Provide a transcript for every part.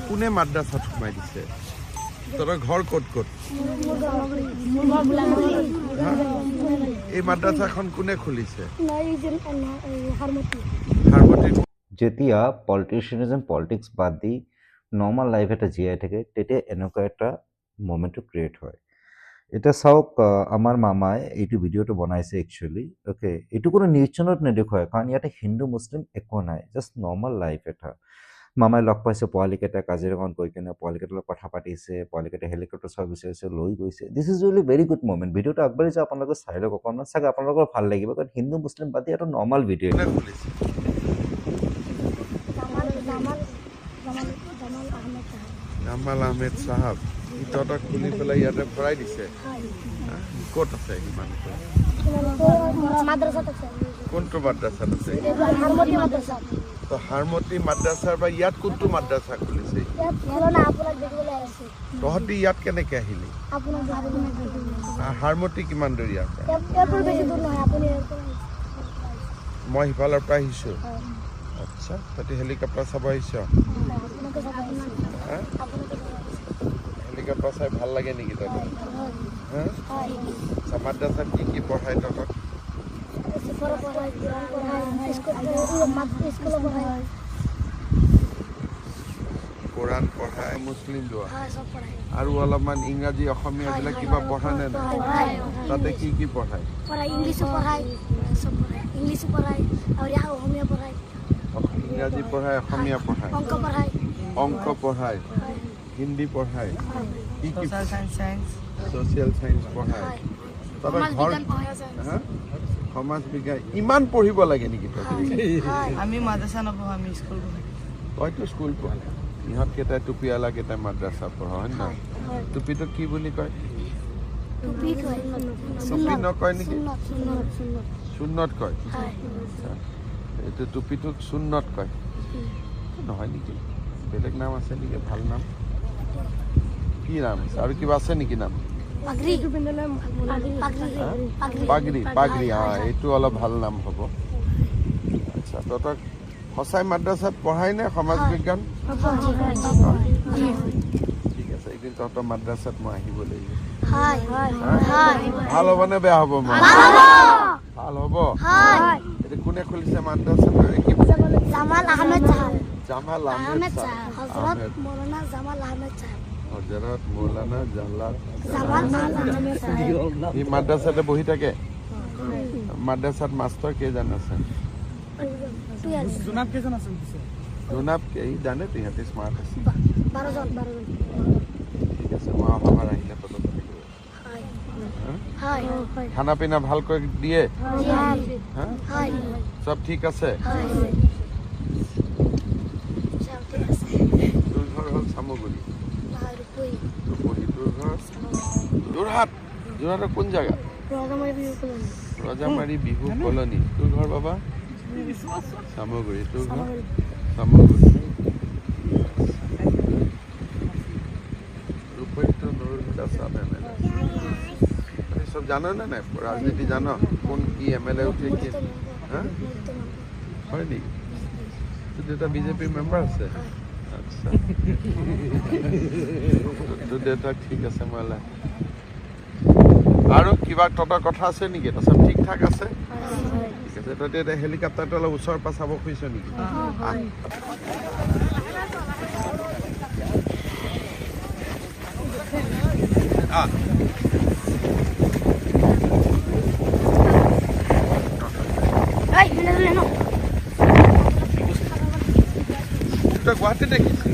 কোনে মাদ্ৰাছাত সোমাই দিছে তোৰ ঘৰ ক'ত ক'ত এই মাদ্ৰাছাখন কোনে খুলিছে যেতিয়া পলিটিচিয়ানিজম পলিটিক্স বাদ দি নৰ্মাল লাইফ এটা জীয়াই থাকে তেতিয়া এনেকুৱা এটা মোমেণ্টটো ক্ৰিয়েট হয় এটা চাওক আমাৰ মামাই এইটো ভিডিঅ'টো বনাইছে একচুৱেলি অ'কে এইটো কোনো নিউজ চেনেলত নেদেখুৱায় কাৰণ ইয়াতে হিন্দু মুছলিম একো নাই জাষ্ট নৰ্মেল লাইফ এটা মামাই লগ পাইছে পোৱালিকেইটা কাজিৰঙাত গৈ কিনে পোৱালিকেইটাৰ লগত কথা পাতিছে পোৱালিকেইটা হেলিকপ্টাৰ চাব বিচাৰিছে লৈ গৈছে this is really very good moment ভিডিঅ'টো আগবাঢ়ি যাওক আপোনালোকে চাই লওক অকণমান চাগে আপোনালোকৰ ভাল লাগিব কাৰণ হিন্দু মুছলিম বাদ দি এটা নৰ্মেল ভিডিঅ' জামাল আহমেদ চাহাব তহঁতক খুলি পেলাই ইয়াতে ভৰাই দিছে ক'ত আছে সিমান কোনটো মাদ্ৰাছাত আছে তো হাৰমতি মাদ্ৰাছাৰ বা ইয়াত কোনটো মাদ্ৰাছা খুলিছে তহঁতি ইয়াত কেনেকে আহিলি হাৰমতি কিমান দূৰ ইয়াৰ পৰা মই সিফালৰ পৰা আহিছো আচ্ছা তহঁতি হেলিকপ্টাৰ চাব আহিছ হেলিকপ্টাৰ চাই ভাল লাগে নেকি তহঁতৰ মাদ্ৰাছাত কি পঢ়ায় তহঁতক কোৰাণ পঢ়ায় মুছলিম লোৱা আৰু অলপমান ইংৰাজী অসমীয়া বিলাক কিবা পঢ়া নে নাই তাতে কি পঢ়ায় ইংৰাজী পঢ়ায় অসমীয়া পঢ়ায় অংক পঢ়ায় হিন্দী পঢ়ায় কি ছ'চিয়েল চায়েন্স পঢ়ায় তহঁতৰ ঘৰ সমাজ বিজ্ঞান ইমান পঢ়িব লাগে নেকি আমি মাদ্ৰাছা নপঢ়ো আমি স্কুল পঢ়ো তইতো স্কুল পঢ়া ইহঁত কেইটাই টুপিৱালা কেইটাই মাদ্ৰাছা পঢ়া হয় নহয় টুপিটোক কি বুলি কয় টুপি নকয় নেকি সুন্নত কয় এইটো টুপিটোক সুন্নত কয় নহয় নেকি বেলেগ নাম আছে নেকি ভাল নাম কি নাম আছে আৰু কিবা আছে নেকি নাম পাগৰি এইটো অলপ ভাল নাম হ'ব আচ্ছা তহঁতক সঁচাই মাদ্ৰাছাত পঢ়াই নে সমাজ বিজ্ঞান ঠিক আছে একদিন তহঁতৰ মাদ্ৰাছাত মই আহিব লাগিব ভাল হ'ব নে বেয়া হ'ব মই ভাল হ'ব এইটো কোনে খুলিছে মাদ্ৰাছাত জামাল আহমেদ হজৰত মৌলানা জালাল এই মাদ্ৰাছাতে বহি থাকে মাদ্ৰাছাত মাষ্টৰ কেইজন আছে জোনাব এই জানে তিহঁতে স্মাৰ্ট আছে ঠিক আছে মই অহাবাৰ আহিলে পতক খানা পিনা ভালকৈ দিয়ে চব ঠিক আছে তোৰ ঘৰ হ'ল চামগুৰি যোৰহাটৰ কোন জেগা ৰজামাৰী বিহু কলনী তোৰ ঘৰ বাবা চামগুৰি তোৰ ঘৰ চামগুৰি ৰূপায়িত নৰুল দাস চব জানো নে নাই ৰাজনীতি জানো কোন কি MLA উঠে কি হয় নেকি তোৰ দেউতা বিজেপিৰ মেম্বাৰ আছে আচ্ছা তোৰ দেউতা ঠিক আছে মই আৰু কিবা তহঁতৰ কথা আছে নেকি চব ঠিক ঠাক আছে ঠিক আছে তহঁতে এতিয়া হেলিকপ্টাৰটো অলপ ওচৰৰ পৰা চাব খুজিছ নেকি গুৱাহাটী দেখিছি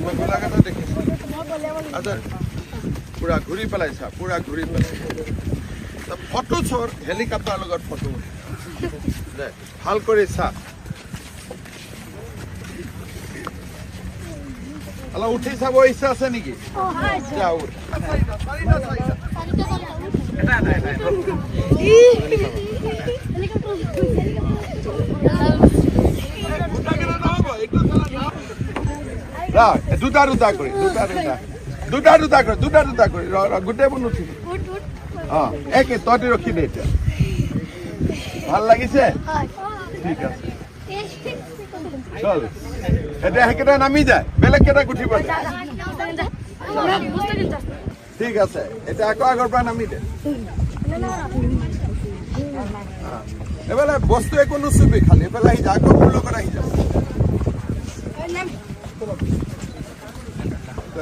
মই গোলাঘাটত দেখিছো আচ্ছা পুৰা ঘূৰি পেলাইছা পুৰা ঘূৰি পেলাই ফটো চোৰ হেলিকপ্টাৰ লগত ফটো দে ভাল কৰি চা অলপ উঠি চাব ইচ্ছা আছে নেকি দুটা কৰি গোটেইবোৰ নুঠিবি একে তহঁতি ৰখি দে এতিয়া ভাল লাগিছে ঠিক আছে চল এতিয়া সেইকেইটা নামি যায় বেলেগ কেইটাক উঠিব দে ঠিক আছে এতিয়া আকৌ আগৰ পৰা নামি দে এইফালে বস্তু একো নুচুবি খালি এইফালে আহি যা আকৌ মোৰ লগত আহি যা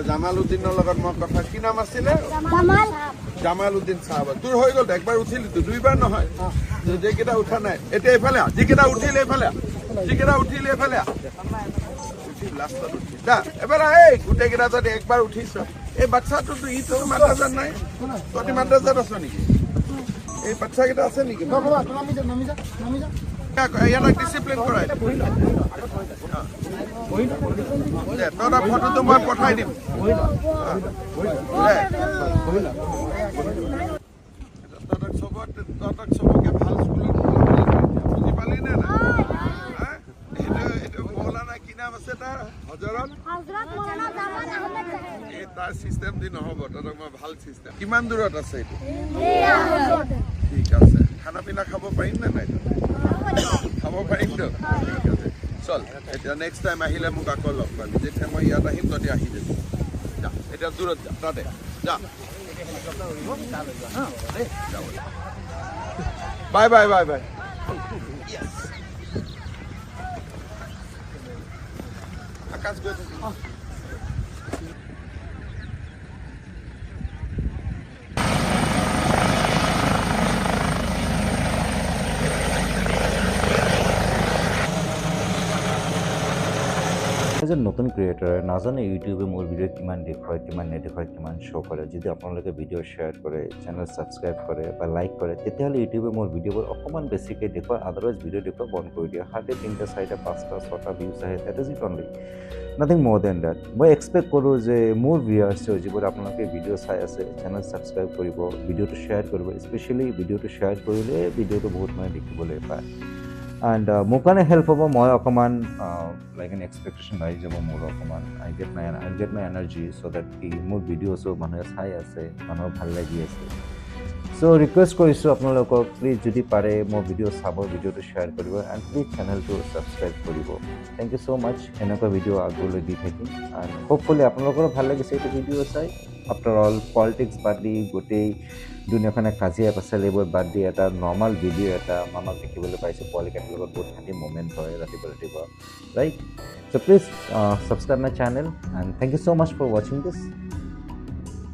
জামাল উদ্দিনৰ লগত মই কথা কি নাম আছিলে জামাল উদ্দিন চাহাব তোৰ হৈ গ'ল একবাৰ উঠিলি তো দুইবাৰ নহয় যিকেইটা উঠা নাই এতিয়া এইফালে যিকেইটা উঠিলে এইফালে যিকেইটা উঠিলে এইফালে উঠি লাষ্টত উঠি যা এবাৰ এই গোটেইকেইটা যদি একবাৰ উঠিছ এই বাচ্চাটোতো ইটো মাদ্ৰাজাত নাই তহঁতি মাদ্ৰাজাত আছ নেকি এই বাচ্চাকেইটা আছে নেকি ইয়াক ডিচিপ্লিন কৰাই তহঁতৰ ফটোটো মই পঠাই দিম তহঁতক চবকে ভাল স্কুলত বুজি পালি নে নাই এইটো মৌলানা কি নাম আছে তাৰ হজৰত এই তাৰ চিষ্টেম দি নহ'ব তহঁতক মই ভাল চিষ্টেম কিমান দূৰত আছে এইটো ঠিক আছে খানা পিনা খাব পাৰিম নে নাই খাব পাৰিমতো ঠিক আছে চল এতিয়া নেক্সট টাইম আহিলে মোক আকৌ লগ পাবি যেতিয়া মই ইয়াত আহিম তহঁতি আহি যাবি যা এতিয়া দূৰত যা তাতে যা বাই বাই বাই বাই আকাশ গৈ থাকিব এজন নতুন ক্ৰিয়েটৰে নাজানে ইউটিউবে মোৰ ভিডিঅ' কিমান দেখুৱায় কিমান নেদেখুৱায় কিমান শ্ব' কৰে যদি আপোনালোকে ভিডিঅ' শ্বেয়াৰ কৰে চেনেল ছাবস্ক্ৰাইব কৰে বা লাইক কৰে তেতিয়াহ'লে ইউটিউবে মোৰ ভিডিঅ'বোৰ অকণমান বেছিকৈ দেখুৱায় আদাৰৱাইজ ভিডিঅ' দেখুৱাই বন্ধ কৰি দিয়ে হাতে 3টা 4টা 5টা 6টা ভিউজ আহে that is it only nothing more than that মই এক্সপেক্ট কৰোঁ যে মোৰ ভিউৱাৰ্ছে যিবোৰ আপোনালোকে ভিডিঅ' চাই আছে চেনেল ছাবস্ক্ৰাইব কৰিব ভিডিঅ'টো শ্বেয়াৰ কৰিব স্পেচিয়েলি ভিডিঅ'টো শ্বেয়াৰ কৰিলে ভিডিঅ'টো বহুত মানে দেখিবলৈ পায় এণ্ড মোৰ কাৰণে হেল্প হ'ব মই অকণমান লাইক এন এক্সপেক্টেশ্যন বাঢ়ি যাব মোৰ অকণমান I get my energy so' that কি মোৰ ভিডিঅ'ছো মানুহে চাই আছে মানুহৰ ভাল লাগি আছে চ' ৰিকুৱেষ্ট কৰিছোঁ আপোনালোকক প্লিজ যদি পাৰে মোৰ ভিডিঅ' চাব ভিডিঅ'টো শ্বেয়াৰ কৰিব এণ্ড প্লিজ চেনেলটো ছাবস্ক্ৰাইব কৰিব থেংক ইউ ছ' মাছ এনেকুৱা ভিডিঅ' আগলৈ দি থাকিম এণ্ড হোপফুলি আপোনালোকৰো ভাল লাগিছে এইটো ভিডিঅ' চাই আফটাৰ অল পলিটিক্স বাদ দি গোটেই দুনিয়াখনে কাজিয়া পেচাল এইবোৰ বাদ দি এটা নৰ্মেল ভিডিঅ' এটা মামাক দেখিবলৈ পাইছোঁ পোৱালিকেইটাৰ লগত বহুত হাঁহি মুমেণ্ট হয় ৰাতিপুৱা right so' please subscribe my channel and thank you so' much for ৱাচিং দিছ